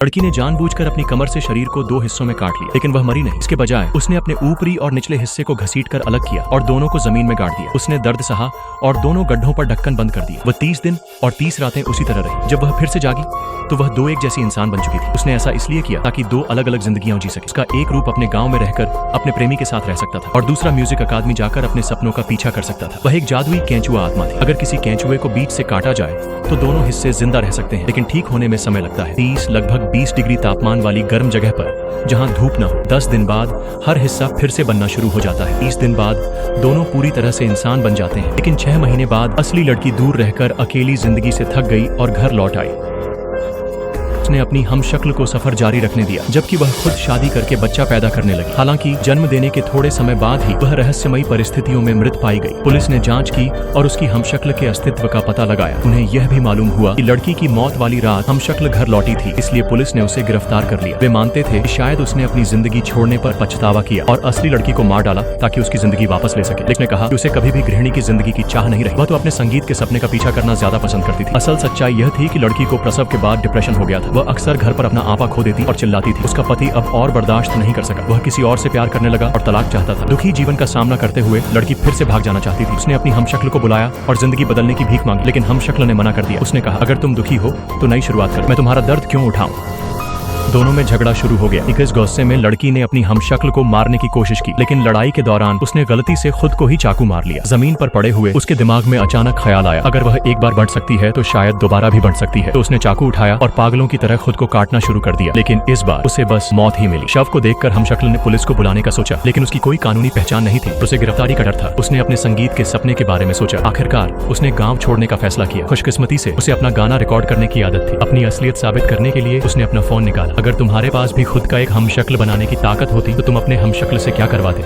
लड़की ने जानबूझकर अपनी कमर से शरीर को दो हिस्सों में काट लिया, लेकिन वह मरी नहीं। इसके बजाय उसने अपने ऊपरी और निचले हिस्से को घसीटकर अलग किया और दोनों को जमीन में गाड़ दिया। उसने दर्द सहा और दोनों गड्ढों पर ढक्कन बंद कर दिया। वह 30 दिन और 30 रातें उसी तरह रही। जब वह फिर से जागी तो वह दो एक जैसी इंसान बन चुकी थी। उसने ऐसा इसलिए किया ताकि दो अलग अलग जिंदगियां जी सके। उसका एक रूप अपने गांव में रहकर अपने प्रेमी के साथ रह सकता था और दूसरा म्यूजिक अकादमी जाकर अपने सपनों का पीछा कर सकता था। वह एक जादुई केंचुआ आत्मा थी। अगर किसी केंचुए को बीच से काटा जाए तो दोनों हिस्से जिंदा रह सकते हैं, लेकिन ठीक होने में समय लगता है। 30 लगभग 20 डिग्री तापमान वाली गर्म जगह पर जहां धूप न हो। 10 दिन बाद हर हिस्सा फिर से बनना शुरू हो जाता है। 30 दिन बाद दोनों पूरी तरह से इंसान बन जाते हैं, लेकिन 6 महीने बाद असली लड़की दूर रहकर अकेली जिंदगी से थक गई और घर लौट आई। उसने अपनी हमशक्ल को सफर जारी रखने दिया, जबकि वह खुद शादी करके बच्चा पैदा करने लगी। हालांकि जन्म देने के थोड़े समय बाद ही वह रहस्यमयी परिस्थितियों में मृत पाई गई। पुलिस ने जांच की और उसकी हमशक्ल के अस्तित्व का पता लगाया। उन्हें यह भी मालूम हुआ कि लड़की की मौत वाली रात हमशक्ल घर लौटी थी, इसलिए पुलिस ने उसे गिरफ्तार कर लिया। वे मानते थे कि शायद उसने अपनी जिंदगी छोड़ने पर पछतावा किया और असली लड़की को मार डाला ताकि उसकी जिंदगी वापस ले सके। उसने कहा कि उसे कभी भी गृहिणी की जिंदगी की चाह नहीं रही। वह तो अपने संगीत के सपने का पीछा करना ज्यादा पसंद करती थी। असल सच्चाई यह थी कि लड़की को प्रसव के बाद डिप्रेशन हो गया था। वह अक्सर घर पर अपना आपा खो देती और चिल्लाती थी। उसका पति अब और बर्दाश्त नहीं कर सका। वह किसी और से प्यार करने लगा और तलाक चाहता था। दुखी जीवन का सामना करते हुए लड़की फिर से भाग जाना चाहती थी। उसने अपनी हमशक्ल को बुलाया और जिंदगी बदलने की भीख मांगी, लेकिन हमशक्ल ने मना कर दिया। उसने कहा, अगर तुम दुखी हो तो नई शुरुआत करो, मैं तुम्हारा दर्द क्यों उठाऊं। दोनों में झगड़ा शुरू हो गया। इस गुस्से में लड़की ने अपनी हमशक्ल को मारने की कोशिश की, लेकिन लड़ाई के दौरान उसने गलती से खुद को ही चाकू मार लिया। जमीन पर पड़े हुए उसके दिमाग में अचानक ख्याल आया, अगर वह एक बार बढ़ सकती है तो शायद दोबारा भी बढ़ सकती है। तो उसने चाकू उठाया और पागलों की तरह खुद को काटना शुरू कर दिया, लेकिन इस बार उसे बस मौत ही मिली। शव को देखकर हमशक्ल ने पुलिस को बुलाने का सोचा, लेकिन उसकी कोई कानूनी पहचान नहीं थी। उसे गिरफ्तारी का डर था। उसने अपने संगीत के सपने के बारे में सोचा। आखिरकार उसने गाँव छोड़ने का फैसला किया। खुशकिस्मती से उसे अपना गाना रिकॉर्ड करने की आदत थी। अपनी असलियत साबित करने के लिए उसने अपना फोन निकाला। अगर तुम्हारे पास भी खुद का एक हमशक्ल बनाने की ताकत होती तो तुम अपने हमशक्ल से क्या करवाते।